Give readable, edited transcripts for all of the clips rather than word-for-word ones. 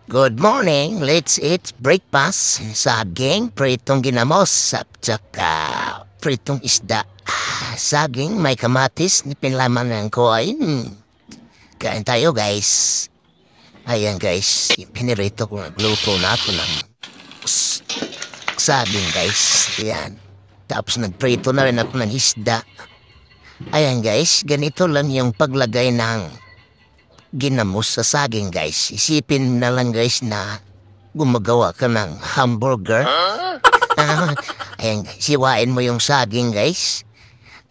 Good morning, let's eat breakfast. Saging, pritong ginamos, at saka pritong isda. Saging, may kamatis, pinlaman ng koin. Kain tayo guys. Ayan guys, pinirito ko, nagluto na ako ng saging guys. Ayan. Tapos nagprito na rin ako ng isda. Ayan guys, ganito lang yung paglagay ng ginamos sa saging guys. Isipin na lang guys na gumagawa ka ng hamburger. Ayan guys, siwain mo yung saging guys.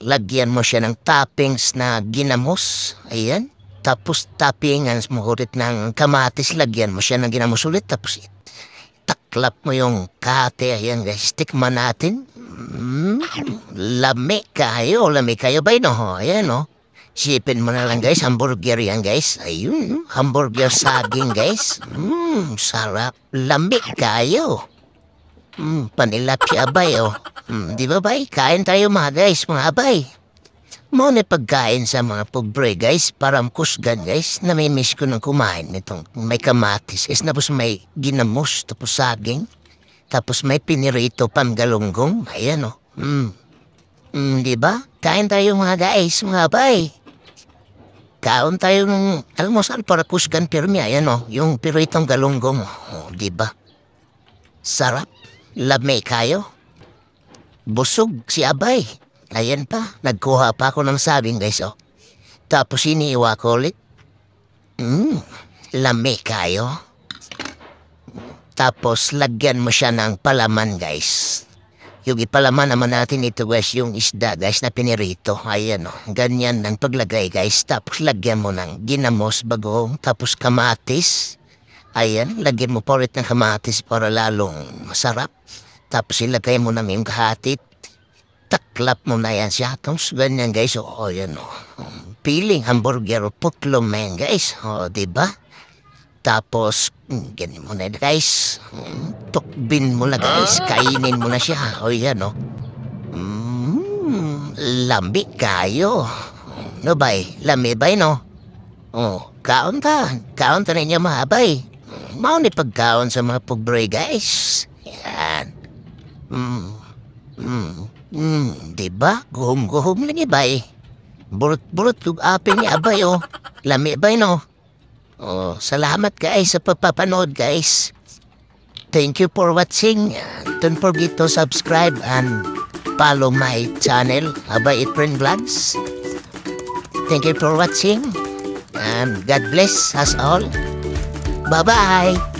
Lagyan mo siya ng toppings na ginamos. Ayan. Tapos toppingan mo ulit ng kamatis. Lagyan mo siya ng ginamos ulit. Tapos taklap mo yung kate. Ayan guys, tikman natin. Lami kayo ba no? Ayan no. Sipin mo na lang guys, hamburger yan guys. Ayun, hamburger saging guys. Sarap. Lamig kayo. Panilapya bay oh. Di ba bay? Kain tayo mga guys, mga bay. Muna pagkain sa mga pobre guys. Parang kusgan guys. Namimiss ko ng kumain nitong may kamatis. Tapos may ginamos, tapos saging. Tapos may pinirito panggalunggong. Ayan oh. Di ba? Kain tayo mga guys, mga bay. Kaon tayo ng almusal para kusgan pirmi. Ayan o, yung piritong galunggong. O, diba? Sarap. Lame kayo. Busog si Abay. Ayan pa, nagkuha pa ako ng saging guys o. Tapos iniiwa ko ulit. Lame kayo. Tapos lagyan mo siya ng palaman guys. Yung ipalaman naman natin ito guys, yung isda guys na pinirito. Ayan o, ganyan ang paglagay guys. Tapos lagyan mo ng ginamos, bagong, tapos kamatis. Ayan, lagyan mo pa ulit ng kamatis para lalong masarap. Tapos ilagay mo na yung kahatit. Taklap mo na yan siya. Tapos ganyan guys, o yan o. Piling hamburger o putlong na yan guys. O, diba? Tapos, ganyan mo na guys. Tukbin mo na guys. Kainin mo na siya. O yan o. Lambi kayo. No bay? Lambi bay no? O, kaon ta. Kaon ta ninyo mga bay. Mauni pagkaon sa mga pobre guys. Yan. Diba? Guhum-guhum lang bay. Burot-burot yung apin ni abay o. Lambi bay no? Oh, salamat guys sa pagpapanood guys. Thank you for watching. Don't forget to subscribe and follow my channel, Abay Efren Vlogs. Thank you for watching and God bless us all. Bye-bye.